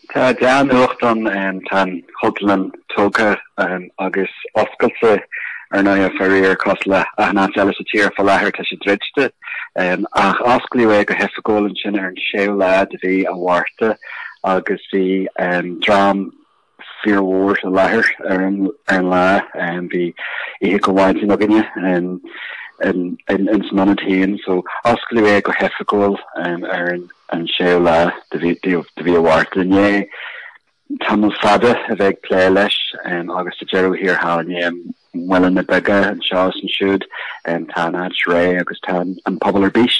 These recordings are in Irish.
Tá deanúcht an tan chultúrlann tóca agus oscailte Naomh faoir cosla a ná eile tír fá Labhair tá sé dridte ach osclaíodh go hefagóil an sin ar an séú lá a bhí a Márta agus bhí drám fearhór a Labhair ar an lá bhí ihe go bhaint a gnne in sananatíon so osclaíodh go hefagóil ar an séú lá de bhí a Márta né Tamil fada a bheith lé leis agus a jeú hir háin well na bega an Shaws an siúd tá ré agus tá an pobl ar bís.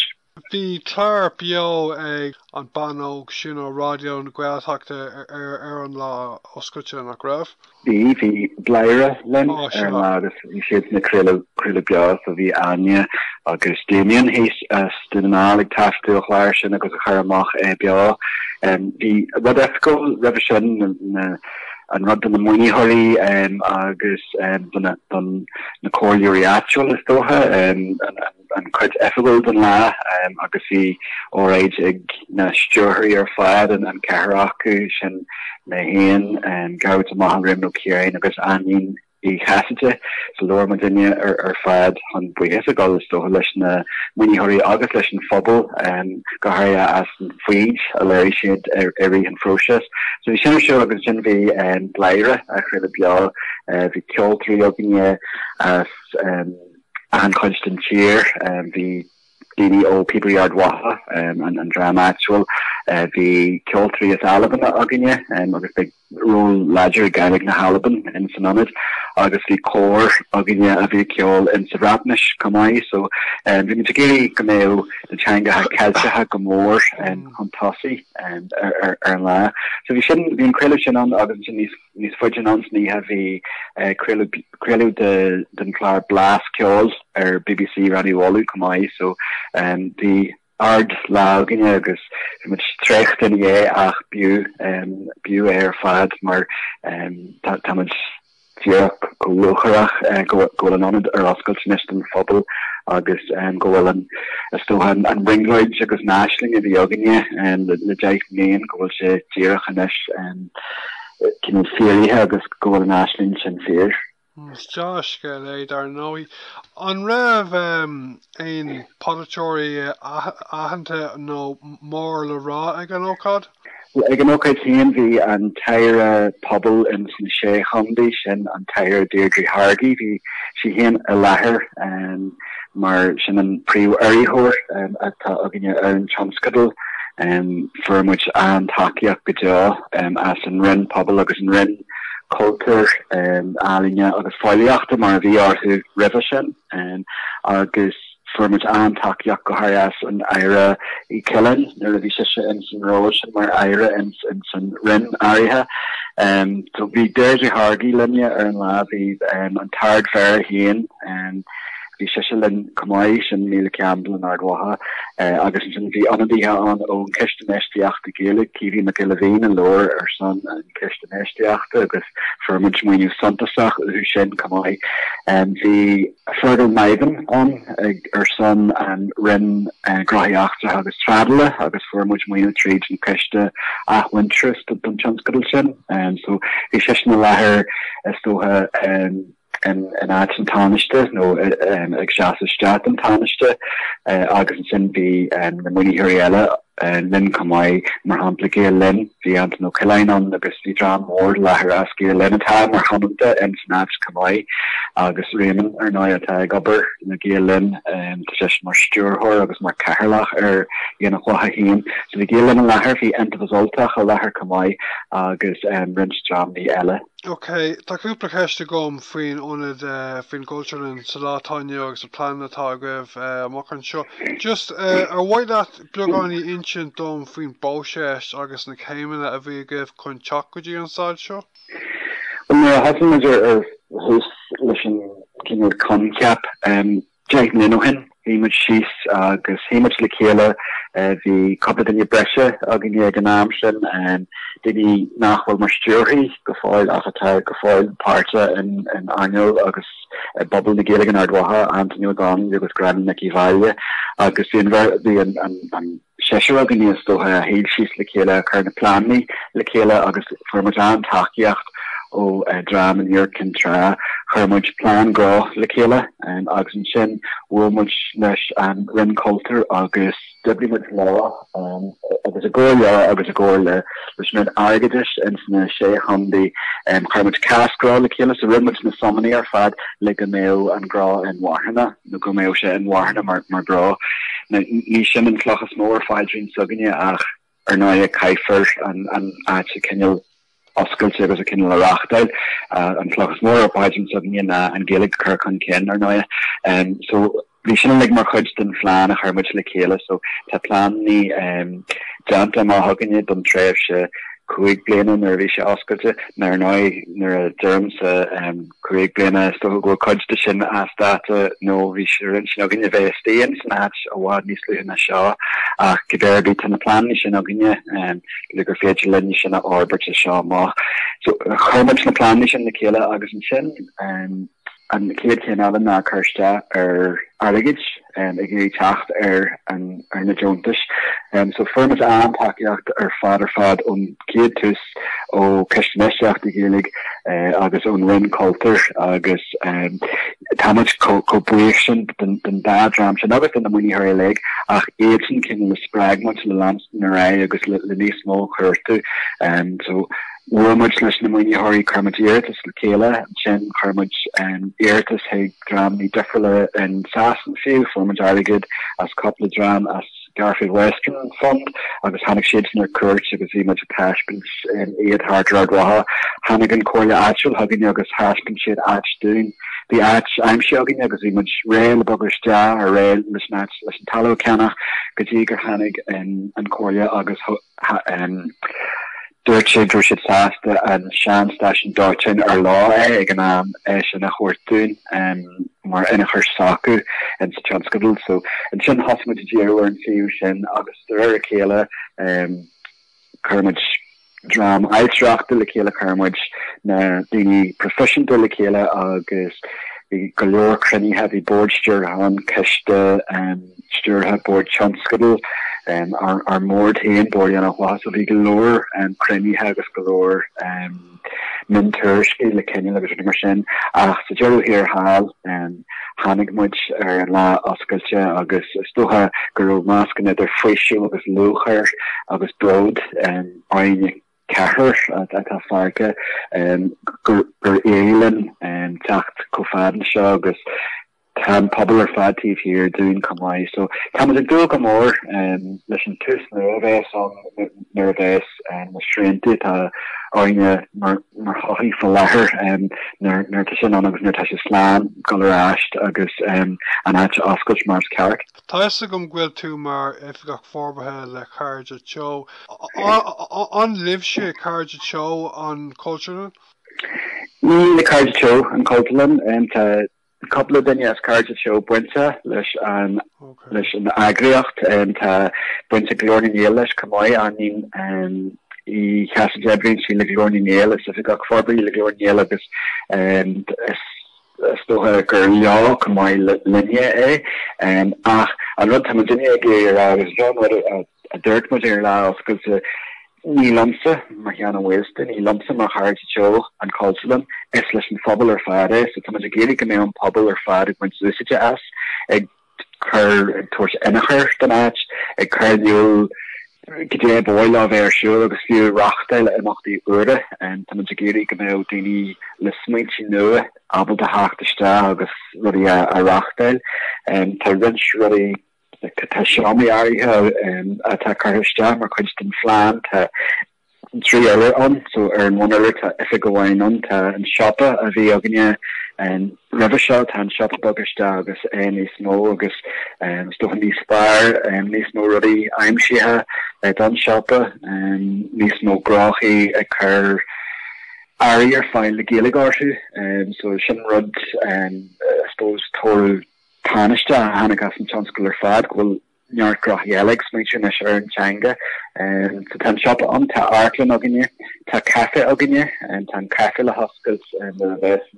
Bhí tar bio ag an banóg sin ó Raidió na Gaeltachta ar an lá oscailte nach raibh? Bhí Labhair Linn ar an lá agus bhí siad na cruile beag a bhí Anya agus Damien hís studanálaigh taftú chláir sin agus a chur amach beag. Bhí rud eithcó raibh sin an rud an na muinithirí agus don na cóirliúí actual is dótha an chuid efagóil an lá agus bhí óráid ag na stúrthaí ar fad an ceithre acu sin na héan gabhart amach an rim nó céireann agus anín I chaite so leir man duine ar fad an buíthe agáil is dótha leis na muinithirí agus leis an phobal go háir as an faoin a léir siad ar an Proinsias. So bhí sin seo agus sin bhí Labhair a chruile beag bhí chultúrlann as an constant tír bhí daoine ó mBráithre Ard Mhacha an drama actual bhí chultúrlann as Alban a gnne agus bhí role Labhair Gaeilge na Halban in sananad agus bhí cór a gnne a bhí ceol in sa bhreathnis Cleamairí so bhí mu géirí go méo na teangacha ceiltethe go mór an tosaí ar an lá. So bhí sin bhí an cruile sin an agus níos fuidean an ní a bhí cruilú den chlár blas ceol ar BBC Raidió Cleamairí so the ard láginne agus mit strecht in é ach bu ar fad mar tá tíach go lucharach go an anad ar oscailte an phobal agus gohfuil an stohan an ringleid agus náisling a bhí aginne le deich méon gohfuil sé tíach anis cin féirithe agus gohfuil an náisling sin fér. Josh Gael dar nói an raibh ein podatóirí ahananta nó mór le rá ag an ócád? Ag an ócáid féin bhí an taire pobl in san sé chumdaí sin an taire Deirdre Hargy bhí si héan a Labhair mar sin an príomh airíthóir atá aginne ar an Bunscoil for much an takeíoch go deo as an rinn pobl agus an rinn cultúr alinne agus fáilíochta mar bhí orthú ribh sin agus formid an takeíoch go háir as an éire I Cillan nuair a bhí siise in san ró sin mar éire in san rinn áirithe so bhí Deirdre Hargy linne ar an lá bhí an tard fear héan bhí siise linn Cleamairí sin míle ceambal an Ard Mhacha agus sin bhí anadíthe an ón Críostaí Gaeilge cíhí na Gaeilge an leir ar san an Críostaí agus formid muoinú santasach ú sin Cleamairí bhí further maidan an ar san an rinn graíochta agus tradala agus formid muoinú tríd an Críostaí Athhaintrus don Bunscoil sin so bhí siise na Labhair istótha an an táneiste nó ag seaasta an táneiste agus sin bhí na muinithirí eile Linn Cleamairí mar hampla Gael Linn bhí an nó Cailín agus bhí drám mór Labhair as Gael Linn atá mar hananta in san Cleamairí agus réman ar ná atá gobar na Gael Linn tá mar stúrthóir agus mar ceithreach ar dhéanana chutha híon so bhí Gael Linn an Labhair bhí intahasoltach a Labhair Cleamairí agus rins drámaí eile. Okay, tá cúpla ceiste gom faoin ónad faoin Cultúrlann sa látáine agus a plán atá goibh amach an seo. Just ar bhaid leat beagání insint dom faoin bóiséis agus na céimeanna a bhí goibh chun teach go dtí an sáid seo? Well, no, hasan ar hús leis an cinúir conceap deich ninohin híimiid síos agus híimiid le chéile bhí coppla in breise a gin ag an am sin duine nachhfuil mar stúrthaí go fáil achatá go fáil páirte in annual agus bobbal na Gaeilge Ard Mhacha Anthony O'Donnell agus Gran na Gaeilge agus bhí an Cheshire agonius do hail she's le chéile carna planni le chéile agus formajan takiacht o dram and Yerkin tra hermuch plan gro le chéile agus an sin much leis an rin culture agus dubli much law agus a goal agus a goal leis mid agadish and na sé handi hermuch casgra le chéile so rin much na somni ar fad le gomeo an gra in warhana no gomeo sé in warhana mar gra na ní sin an clochas mór fáidrin suginne ach ar náide caifer an áte cinnneal oscailte agus a cinnneal a rachtail an clochas mór ar fáidrin suginne na an Gaeilge chun cin ar náide so bhí sin lig mar chuid den phláán a chuirmuid le chéile so tá plán ní deanta má thuganne don tréimh se cuaig bliana ar bhí sé oscailte nar a derm sa cuaig bliana sto go chuidte sin astáta nó bhí sé rin sin aginne bheith stéan san áit a bhád níos luúna seo ach go bhéir bí tan na plán sin aginne le gur féidir linn sin a ábairt seo má so chuirmuid na plán sin na chéile agus an sin an céad cén ala ná chuirste ar airigid ag éí teacht ar na Joontas so firmas an takeíocht ar fad ón céad tús ó ceisteisteach i Gaeilge agus ón rin culture agus támuid có buíoch sin den dádram sin agus den na muí ar éig ach éad sin cin le sprágmuid le lans na ra agus le níos mó chuirtu so much leis na muí háirí chuirmuid éirtas le chéile sin chuirmuid éirtas heag dram ní difriúla an sasan fiú formuid airigid as coupla dram as Garfield Western Fund agus hannig siad sin ar cuairt agus bhí muid a paispins iad hardrod watha hannig an cóile áitiúil hagann agus haispin siad áit dún the áit aimsí agann agus bhí muid réil baguriste ar réil leis an taló cenach go dtí gur hannig an cóile agus dúirt sé gur siad sásta an sean station dáin ar lá ag an am sin a chóirtún mar ina chuir sacu an sa Bunscoil so an sin hasmuid díú an fiú sin agus ar a chéile chuirmuid dram ailtreachta le chéile chuirmuid na daoine proficient le chéile agus bhí go leor cruníthe bhí boardstúr an ceiste stúrtha board Bunscoil ar mór taon board an bhá so bhí go leor cruníthe agus go leor mintuirsci le cinenne agus mar sin ach sa dearú hir hall hannig muid ar an lá oscailte agus stocha gur máscan idir foiisiú agus luchar agus brod aine cehar atá farca gur éilen techt cofadan seo agus tan pobl ar fadtíh hir dún Cleamairí so tam a dú go mór leis an tús nervvés an nervvés na srénti tá aine mar choí fo lethir nar sin an agus nuir se sláán goráist agus an áit oscailt mars ceart. Tá gom ghfuil tú mar ifigach forbathe le Cairde Teo an libh sé Cairde Teo an Cultúrlann? Ní le Cairde Teo an Cultúrlann tá couple of dinges Cairde Teo buinte leis an agriocht tá buinte glóirníil leis Cleamairí anin I Casa Aibreáin sí le glóirníil is if gach forbaí le glóirníil agus stocha gur leá Cleamairí linne ach an rud tam dinne gur agus John a dúirt mu ar lá oscailte ní lomsa mar Seán Ó Maoilsté ní lomsa mar Cairde Teo an Cultúrlann is leis an phobal ar fada so tá a géala go mé an pobl ar fada ag muid úsaide as ag chur tuairs inachir den áit ag chuirniuil go bhil a bheith siú agus fiú rachtail imachtaí uaire tá a géala go mé daoine le smaointí nua abal de háachtaiste agus rudí a rachtail tá rinse rudí tá seomí áirithe atá chuiriste mar chuid den phláán tá trí eile an so ar an bhaile tá ife go bhhain an tá an siopa a bhí aganine rubber seo tá an siopa baguriste agus níos mó agus stochan níos spáir níos mó rudí aimsíthe an siopa níos mó gráchaí ag chur airí ar fáil le Gaeilge áirithe so sin rud suppose tóú Taniste hannig as an Bunscoil ar fad bhfuil neart grochhéalaigh smaointe na ar an teanga sa tan siopa an tá airclann aganine tá cafe aganine tá cafe le hoscailt na bheits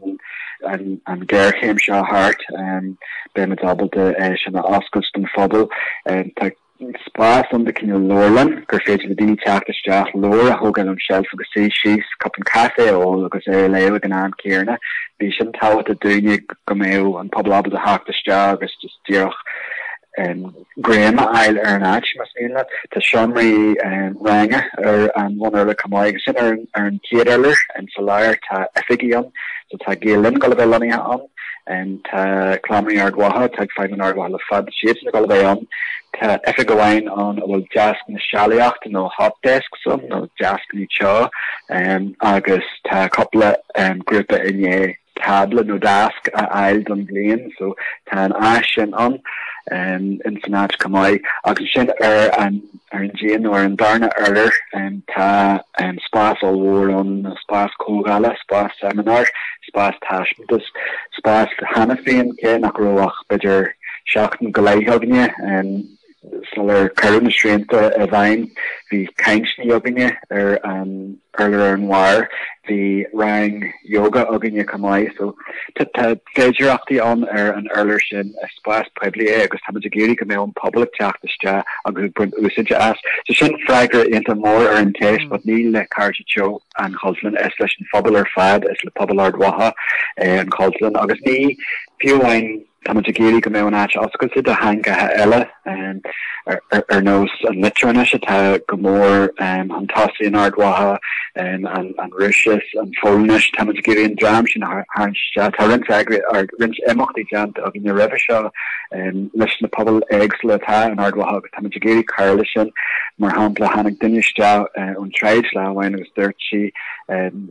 an ggéirchéim seo hart be me dabal de sin na oscailt den fphobal tá spas on the Cultúrlann, gur féidir le daoine teachta isteach leor a thógáil an shelf agus sí síos cup an cafe ó agus léamh an an céarna. Bhí sin táhacht a dúine go méo an pobl abal a theachta isteach agus just díoch Graham ail ar an áit mas míle tá seomraí range ar an bhn le Cleamairí sin ar an céadar an sa Labhair tá effigion so tá Gaelin go bheith loníthe an tá Cleamairí Ard Mhacha tá faoin Ard Mhacha le fad siad na go bheith an tá effigáin an bhfuil deasc na sealaíocht nó hot desk son nó deasc ní teo agus tá coppla grúpa inné tabla nó dasc a ail don blian so tá an áis an in san Cleamairí agus sin ar an géan nó ar an darna earlier tá spás all war an spás cógála spás seminar spás taismitas spás hana féin cé nach roach beidir seacht an Gaeilge sal carúna srénta a bhain hí cainsní aginine ar earlier an war hí rang yoga aginine Cleamairí so tá féidirachtaí an ar an earlier sin a spás puebli agus tá géirí go mé an public teachtaiste agus buint úsáide as so sin freigur inta mór ar an téis but ní le Cairde Teo an chultúrlann is leis an phobal ar fad is le pobl Ard Mhacha an chultúrlann agus ní fiúhain tá géirí go mé an áit oscail si a hangathe eile ar nós an litrana se tá go mór an tosaí an Ard Mhacha an Ruisias an fóilnis tá géirí an drám sin tá rint agri ar rint éachtaí deanta a gin rih seo leis na pobl éagsla atá an Ard Mhacha agus tá géirí carla sin mar hapla hanig duineiste an treid lehain agus dúirt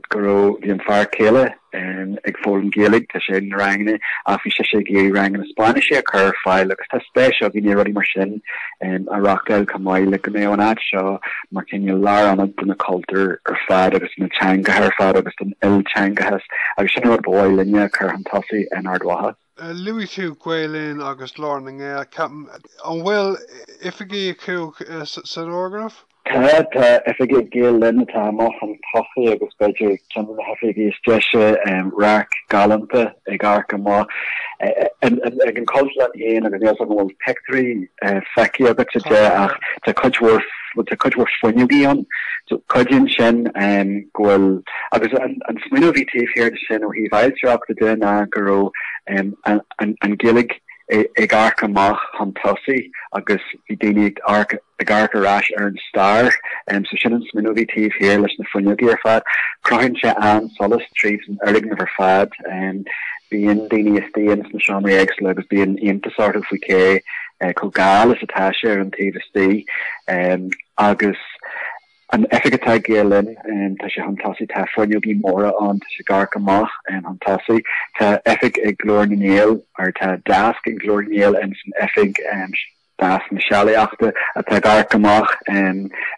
go raibh bhí an fear céile ag fólam Gaeilge tá sé an rangna a bhí sé géirí rang an Spáis a chur fáil agus tá spéisio bhí ruí mar sin a Raidió Cleamairí go mé an áit seo mar cinne lá an duna cultúr ar fad agus na teanga ar fad agus an ilteangahas agus sin ar bóil linne chur an tosaí an Ard Mhacha. Louis tú Gaelin agus Lorning an bhfuil ifigí acu san organmh? Tá ifigí Gaelin tá má an tosaí agus beidir cean hefigí steise rac galanta ag arca má ag an Cultúrlann éon agus níos an bhfuil pectorí feici agus ach tá cudhór foiinniuí an so cudin sin ghfuil agus an smuinehí tíobh hir sin ó hí bhailteach de na go raibh an Gaeilge ag arca amach an tosaí agus bhí daoine ag arca rás ar an star so sin an smuinehí tíobh hir leis na foiinniuí ar fad crohann sé an solas tríomh an uirlig na ar fad bíon daoine istíons na seomraí éagsla agus bíon iontasart faoi cé có Gael is atá sé ar an taobhistí agus an effigatá Gaelin tá sé an tosaí tá foiinniuí móra an tá sé garca amach an tosaí tá effig ag glór ar tá dasc ag glór an san effig das na sealaíochta a tá garca amach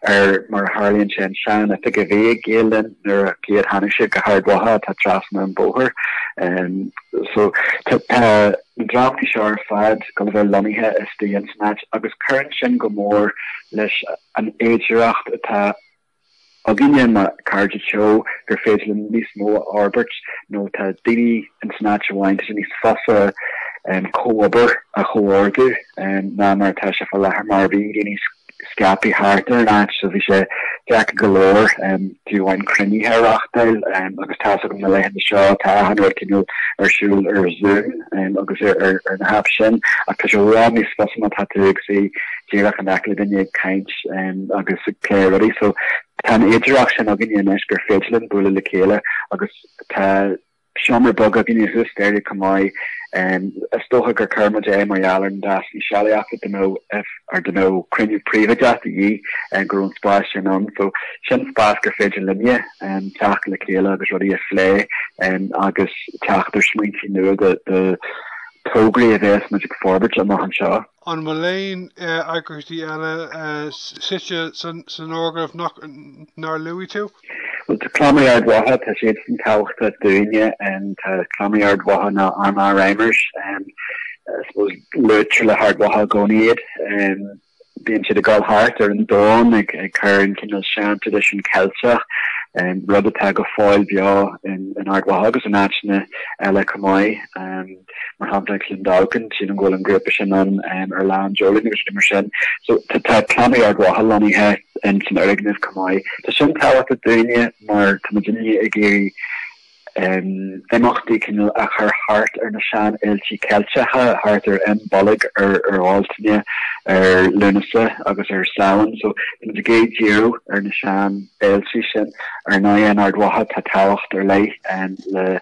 ar mar Harlíonn sin sean a go bhé Gaelin nuair a céad hanig sé go Ard Mhacha tá trasna an bóthir so drafty seo ar fad go bheith loníthe is tíon snatch agus chuann sin go mór leis an éidireacht atá a gine ma Cairde Teo gur féidir níos mó Albert nó tá daoine an snatch bhaint sin níos fosa cóobair a chomórgu ná mar tá sé fá lethar mar bhí daoine scapi hartar an áit so bhí sé deach golóir dúhain cruníthe achtail agus tá go na leihan seo tá hanúir cinú arsúil ar Zoom agus ar na hap sin a tá sé rá níos fosa tá tú ag sí díach an acla duine caint agus léirí so tá éidirach sin a gine nes gur féidirlinn bula le chéile agus tá seomar bog a gine hústéir Cleamairí stocha gur chuma é marall an das ní sealaíochta denó cruniú príomhide í gur an spáis sin an so sin spás gur féidir linne teach le chéile agus rudí a phlé agus teachtar smuointí nua de tógraí a bheits muidir forbert an an seo. An Malain agurtí eile site san organmh nar Louis tú? Well, the Cleamairí Ard Mhacha tá sé san tábhachta dúine tá Cleamairí Ard Mhacha na armá reimers suppose luir le Ard Mhacha gcónaíad bíonn siad a gáil hart ar an dón ag chur an cinál sean tradition Celtach rud atá go fáil beo in Ard Mhacha agus an áitne eile Cumai mar hapla Clondalkin sin an ghfuil an grúpa sin an ar lean Jolin agus immer sin. So tá Cleamairí Ard Mhacha loníthe in sin origin Cumai. Tá sin táhacht a duine mar tá duine ag géirí imachtaí cinneal a chur hart ar na sean iltí ceiltecha hart ar bollig ar áiltine ar lunasa agus ar saoin. So de géad díú ar na sean iltí sin ar náon Ard Mhacha tá táhacht ar lei le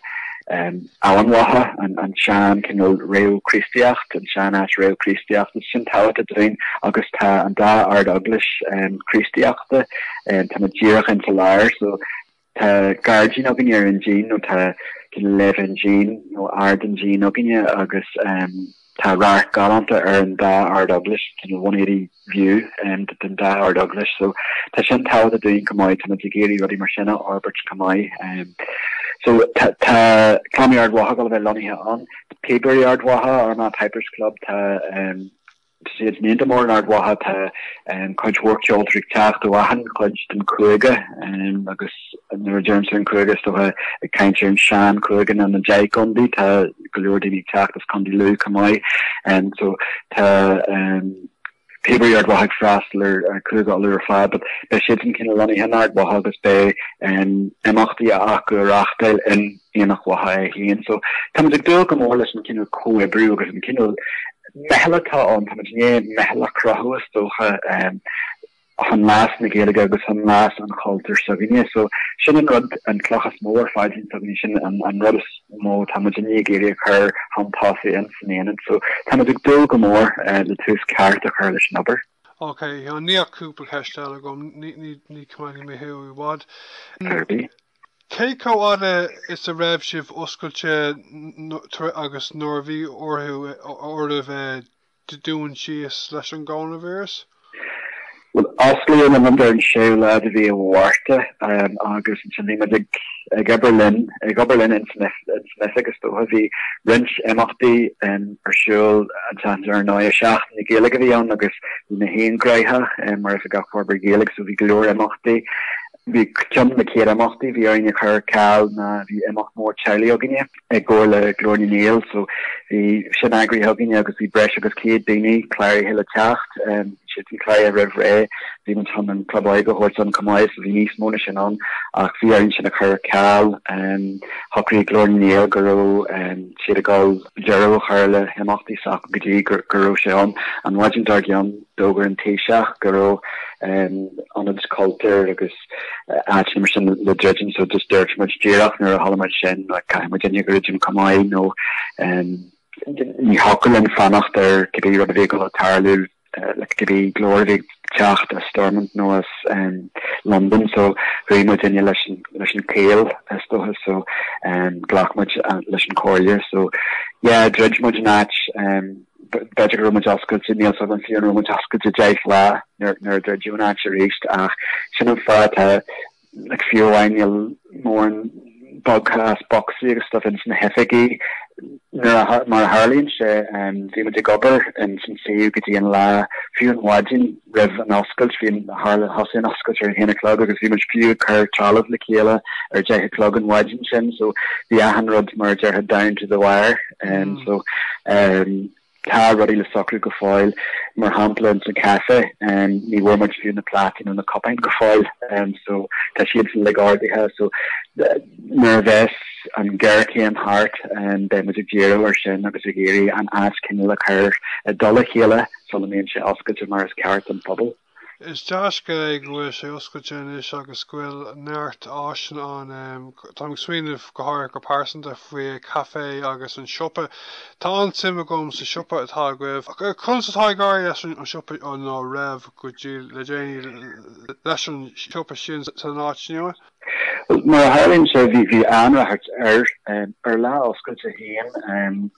Aon Mhacha an sean cinneal réú Críostaíocht an sean as réú Críostaíocht sin táhacht a drin agus tá an dá ard aglas Críostaíochta tá na ddíireach in Labhair. So tá gargin agin ar an gene no tá lef an gene no ard an gene agin agus tá rar galanta ar an dá ard aglas 180 view and den dá ard aglas. So tá sin tá a doing Cumai tá géirí rudí mar sinna Albert Cumai. So tá Cleamairí Ard Mhacha go bheith loníthe an Pébéirí Ard Mhacha ar na Pipers Club tá it's named more in Ard Mhacha tá coach work chultúrlann Chaitríona do wahan coach den Cruige agus nuair James an Cruige sto a kaintir an Seán Cruigan an Jai Gundi tá golódí Chaitríona as Condi Lou Cumai so tá Pébéirí Ard Mhacha frastal ar Cruige all fa, but be sin kin running hen Ard Mhacha agus be imachtaí acu rachtail in Ionach Mhacha hín. So tá ag dul go mór leis an kin co-Ebrú agus an kin mehallatá an mehalla crohuas dócha an lás na Gaeilge agus an lás an chultúr saghine. So sin an rud an clochas mór fáidín saghine sin an rud is mó tamidine géirí chur hantásaí an sanéan. So tá ag dul go mór le tús ceart a chur leis nabair. Okay, an níach cúpla ceistáil gom ní cumáine mé hiú bhád. Cé comhairle is a raibh sibh oscailte agus Norvaí orthu dúin sios leis an gánavíras? Well, osclaíodh an under an seola a bhí Márta agus an sinníime ag Aibreáin in Smith agus tótha bhí rins imachtaí ar siúil an ar ná Seacht na Gaeilge a bhí ann agus bhí na haon gréithe mar is a gachmhar Gaeilge so bhí glór imachtaí. Vi cum na céad amachtaí bhí aine chur cáil na bhí imach mór teile agine ag ggóir le glóirní néal, so bhí sin agraí agine agus bhí breis agus céad daoine chláir heile teacht si chláir a raibh ré bhí man tam an Labhair hort an Cumai, so bhí níos móna sin an ach bhí aine sin a chur cáil hocaí glóirní néal go raibh siad a gáil dearú chur le imachtaí sach go dtí go raibh sé an bhaidin dar an dógur an téiseach go raibh an its cultúr agus mar sin le dredgin so just dirt much dearach nor a hallamar sin like Virginia Gurgin Cumai no ni hokelin fannacht er could be rubber a tarlu like could be glory Chairde a Stormont no as London so very much in listen Kale as so Glock much listen Corlier so yeah dredge much natch better room oscail to Neil Southern Fiona room oscail to Jai Fla near the June actually reached sin an fa like few annual more bugcast boxy stuff in some hefigi mar Harlín sé vi de gober en sin sé get an la fiún wajin rev an oscail fi Harle hosin oscail hinna club agus vi few cur Charles le Céile ar je club an wajin sin so the ahan rod merger had down to the wire and so tá rudí le soccer go fáil mar hapla an cafe ní bhfuir muid fiú na platin an na copain go fáil so tá siad san legáirdaithe so nervous an Gaercé an hart be mu géireú ar sin agus a géirí an as cinile chur a dul chéile so na mbeadh sé oscailte mar is ceart an pobl. Is deasca ag bhfuil sé oscailte is agus scoil neart áisin an tá swinmh go háir go pásanta faoi cafe agus an siopa. Tá an sim gom sa siopa atá goibh chun satá gáir leis an siopa an ná raibh go dtí le déanaine leis an siopa sin sa náit nua? Mar Harlín sé bhí anracht ar lá oscailte héan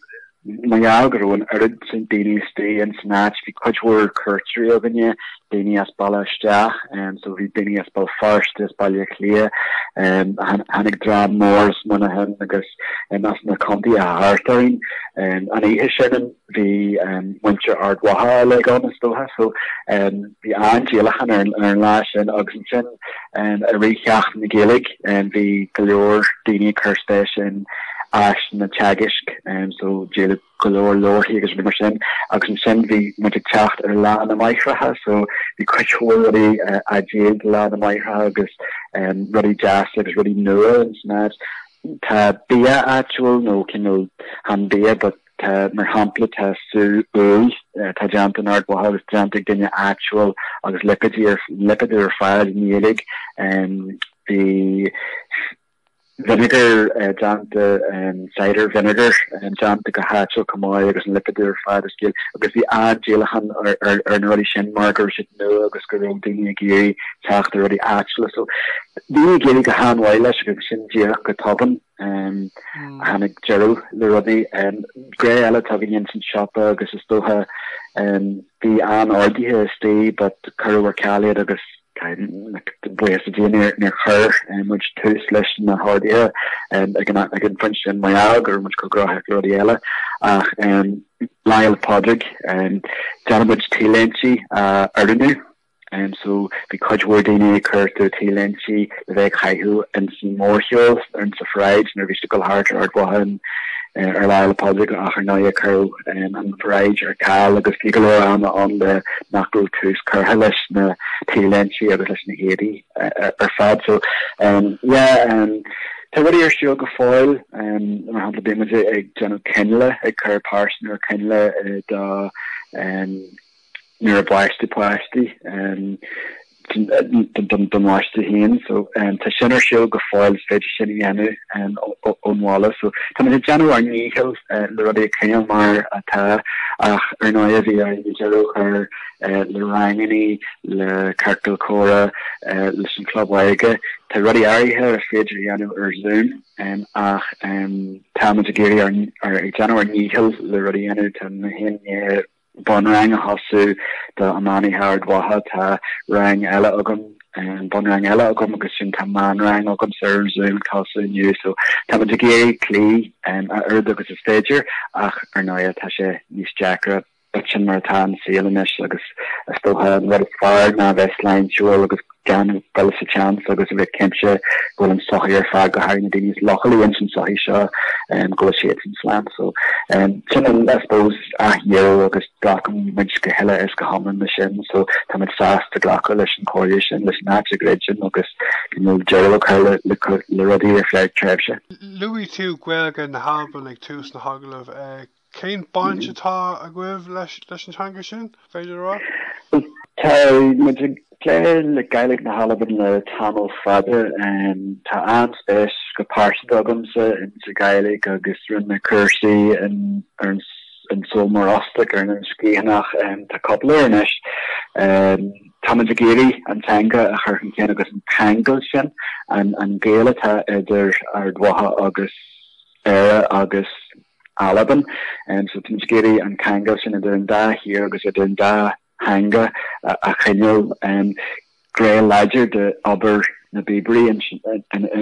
Mayagar an Erid St. Dini Stay and Snatch vi Kujwar Kurtry of Inya, Dini as Balashta, and so vi Dini as Bal first as Balya Clea, Hanig Drab Moors, Monahan, Agus, and as na County a Hartine, and I Hishin, the Winter Ard Waha, like honest, so, the Angelahan and Lash and Oxenson, and a Rechacht in the Gaeilge, and the Galore, Dini Kirstesh, and Ash na Chagisk, and so Jail Galore Lord he is remember sin. Agus send the Chairde Teo mBráithre, so the Cultúrlann already a Jail mBráithre agus ready jazz is ready Noah and snatch. Ta Bia actual no kinno han Bia, but mer hampla ta su ta jantan art wa has jantic dinja actual agus lipidir fire in Gaeilge and the vinegar janta cider vinegar janta go hatcho kamoy agus lipidir fire skill agus the Angelahan or already shin marker shit no agus go ding giri Seacht already actual so the Gaeilge han Maoilsté agus shin Seacht go toban Hanig Gerald Lurodi and Grey Ella Tavin Jensen Shoppa agus is stoha the an ordi stay but Curwer Cali agus the boys near her and which two slash na hardia and I can punch in my ag or much go grow Rodiella and Lyle Phádraig and Janabich Tilenchi Erdenu and so because we're doing a curve to Tilenchi the Veg Haihu and some more hills and some fried and a hard or Wahan Lyle Phádraig after Naya Curl and fried or Cal agus Gigolo on the Knuckle Coos Curhalish na Tilenchi agus na Haiti or Fad so Ta wedi show go foil mar hapla be muid ag John Kenla ag Cur Parson or Kenla da near Baiste dun Baiste hen so ta sinner show go foil stage sin yanu on walla so ta me January Nihil le rodi Kenya mar ata ernoya via Jero her le Rangini le Cartel Cora listen club Gaeilge ta rodi ari her stage yanu Zoom Tamagiri or January Nihil le rodi yanu tan hen Bonrang hasu the Amani Howard Waha ta rang ella ugum and Bonrang ella ugum agus sin ta man rang ugum sir Zoom hasu new so Tamagiri Clee and agus a stager ernoya ta she nis Jackra Butchin Martan Sealinish agus still had red fire na Westline Jewel agus gan Bellis a chance agus a bit Kempshire go and Sohir Fag go Harry Nadini's locally in Sohisha and go shades and slam so sin I suppose year agus Glacum Minch Gahella is Gahaman machine so Tamid Sas to Glacolish and Corish and listen at Gretchen agus Gerald Curl Lurodi or Flag Trebsha Louis two Gaeilge and Halban like two na Haglov Cain bunch atá a gwibh leis an teanga sin féidir rá? Tá muid léir le Gaeilge na Halban le Tamil fada tá anspéis go páirte dogamsa in sa Gaeilge agus rinne cursaí an sulmar ostig ar an scíhanach tá coppla inis Tamagiri an tanga a churchan cén agus an tangal sin an Gaeile tá idir ar dwaha agus era agus Alban and so Tamagiri and Kanga sin a da here agus a da hanga a chinol and Grey Ledger de aber na Bibri and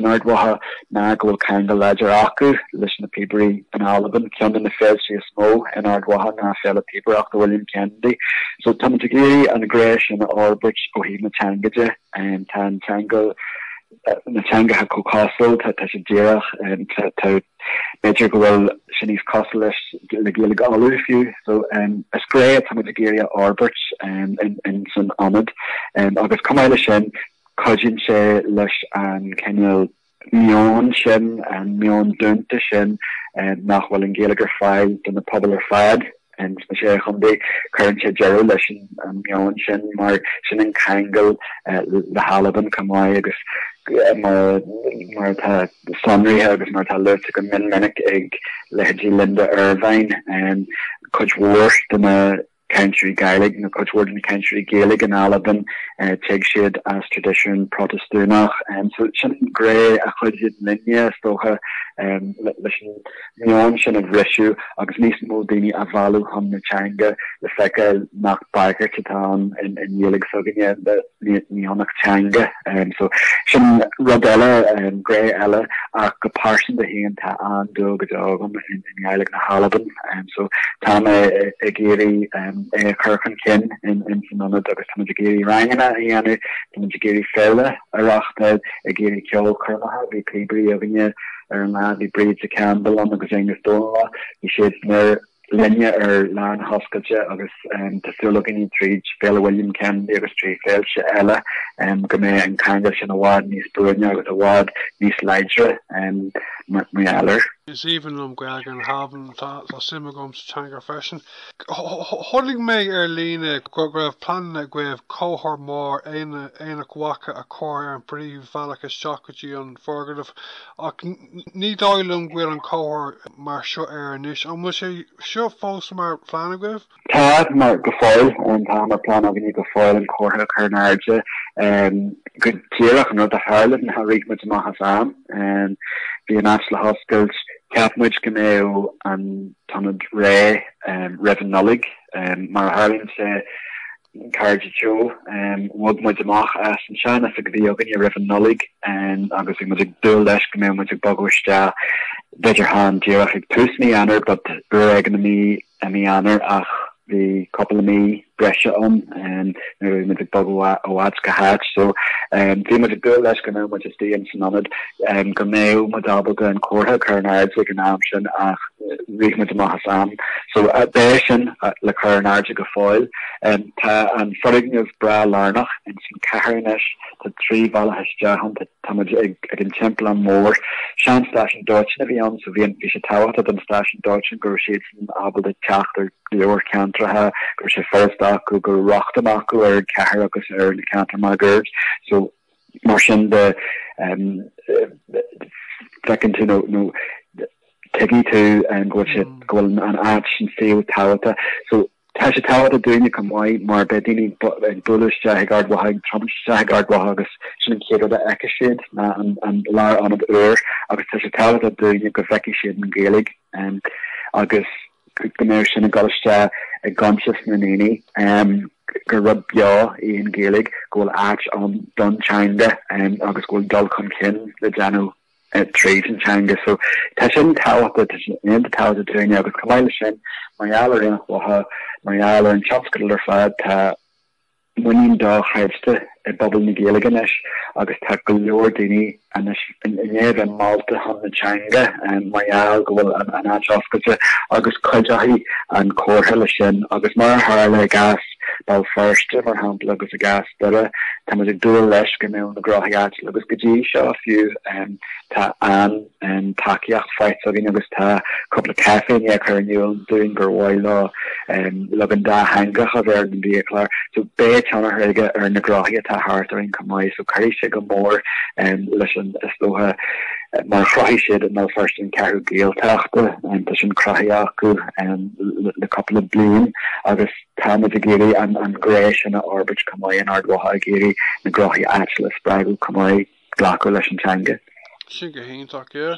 Ardwaha na go Kanga Ledger Aku listen to Pibri and Alban Kyon in the Fed she small and Ardwaha na fella Pibri after William Kennedy so Tamagiri and Gresh and Orbich Ohima Tangaja and Tango na teanga ha go castle tá sé déach tá major gohfuil sinníos castle le Gaeilge alú fiú so is gré tá muid Géria Orbert in san amad agus cumáile sin codjin sé leis an cenneal mion sin an mion dúnta sin nachhfuil an Gaeilge fáil den na pobl fad and sé chundé current sé Gerald leis an mion sin mar sin an Kangal le Halban cumáid agus mar tá sonri agus mar tá le go minnic ag lehédí Linda Irvine and coach war den country Gaeilge na coachword in country Gaeilge and Alban take shade as tradition protestúnach so sin grey a chud linia stocha listen neon sin of rishu agus nis mo dini avalu hum na changa the feca nach biker titan in Gaeilge soganya the neonach changa so sin rodella grey ella a comparison the hen ta an dog in Gaeilge na Halaban so tam a geri Kirkan kin in Sinana agus Tamagiri Rangana Ianu Tamagiri Fella Arachta Agiri Kyo Kermaha vi Cleamairí Ard Mhacha vi breeds a Campbell on the Gaeilge Dora vi shades near Linya Lan Hoskilja agus Tasulogini Treach Fella William Kennedy agus Tree Felcha Ella Game and Kanga Shin award Nis Brunya agus award Nis Lidra Myaller. Is even Gael and having that Simagums Changa fashion. Holding me Linn Grave plan Grave cohort more Aina Quaka a core and pretty Valaka Shakaji on Forgative. Need Oilum Will and cohort Marsha Nish. And was she sure false Mar Flanagrave? Tad Mark Gafoil and Hammer Plan of Gafoil and Corha Carnarja good Tirach and the Harlan and Harik Mahasam and the National Hospitals. Capmuch Gameo and Tonad Ray Revan Nullig Mar Harlan say Cairde Teo Wod Mudamach as and Shana for the Yogan Revan Nullig and August Mudig Dul Lesh Gameo Mudig Bogwishta Better Hand Tirach Pusni Anner but Bureg me Anner Ach the couple of me Brescia and with the Bogwatska hatch so the much good less Gameo much stay in Synonid Gameo Madabaga and Corha Carnards like an option Rigmid Mahasam so at Bashan Le Carnards Gafoil and Faodraig of Bra Larnach and some Carnish to 3 Vala Hasjahan to Tamaj again Temple and more Shan Station Deutschen Avion so Vien Vishatawat and Station Deutschen Gershits and Abel the Chachter the Or Cantraha Gershe first go Rochtamaku or Caharagus or the Cantermagers so Marshin the second to no Teggy to and go and action see with Tawata so Tasha Tawata doing you come white more bedini but bullish Jahagard Wahag Trump Jahagard Wahagus shouldn't care the Ekashid and Lar on the Agus Tasha Tawata doing you go Vekishid and Gaeilge and Agus Commercial and Gaelscoil a gunship Nanini Raidió in Gaeilge go arch on Dun Changa and August go Dulcom Kin the Janu trade in Changa so Tashin Tower in the Tower doing August Coláiste Mhacha in Waha Mhacha and Chopskiller Fad winning dog Chairde a bubble in Gaeilge August tackle your dini and in Márta on the Changa and Mhacha go and Osclaíodh August Cultúrlann and Coláiste August Mar Harla gas Bal first or handle agus a gas dara Tamag dual lesh Gameo na Grohiat agus Gaji Shaw few ta an and Takiach fights agus ta couple of cafe in Yakarnul doing Gerwailo Luganda Hanga Haver and be clar so Bay Chana Herga or na Grohiat ta heart or in Kamai so Karisha more listen Estoha Mar Crohishid and no first in Caru Gael Tachta and Tishin Crohiaku and the couple of Bloom agus Tamagiri and Grace and Orbit Kamai and Ardwaha Giri and Grohi Atlas Bragu Kamai Glacko Leshan Changa. Shingahintak, yeah.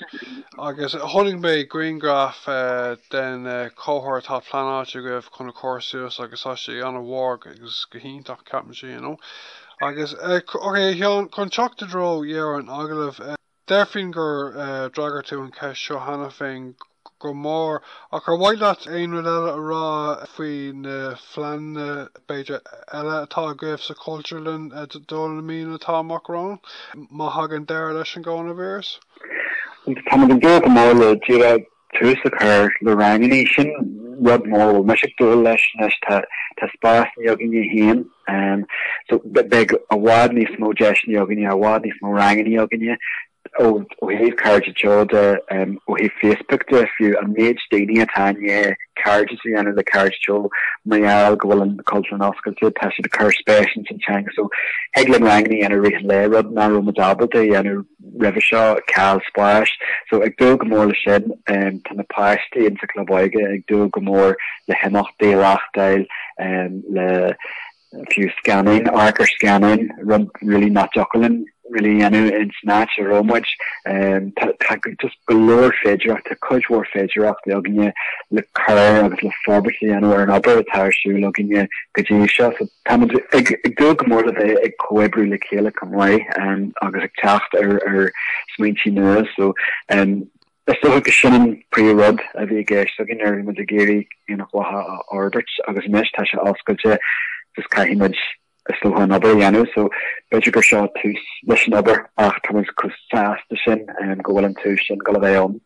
I guess holding by Green Graph then cohort top plan out you give kind of courses I guess actually on a war is Gahintak Captain you know. I guess okay here contracted row yeah and Agalev Derfinger Dragger to and Kesh Johanna thing go more or why that ein ra faoin flan beide ella atá gribh sa Cultúrlann Dolomín atá macrón má hagan deir leis an gána bhéras. Tá an ggéir go mór le díra túsa chur le ranganí sin rud mór me se dul leis nes tá spás jogin héan so beg a wad níos mó deis jogin a wad níos mó ranganí jogin ó heh Cairde Teo ó heh Facebook de fiú a méid déine atá Cairde an le Cairde Teo maiall go bhfuil an Cultúrlann oscailte tá si de chur spéisian san teang so heglan rangni an a rihan le rud na ro madabalta an a river seo cal splash so ag do go mór le sin tan na Baiste in sa Cleamairí ag do go mór le henoch délaachtail le few scanning, archer scanning, run really not juggling, really, in snatch or romwich, just below fedra, to cut war fedra, the ognya, the car, agus the forbity, or another tire shoe, lognya, gajisha, so tamad, do more of a coebru le kela come away, agus a chacht or sminchy nose, so, still hook a shinning pre-rud a bhí gaiist so gin with the géirí in a orbit agus mesh tá se oscailte just caiimiid still an aber so better go shot to listen over ach Thomas cos fast the sin and go well into sin go on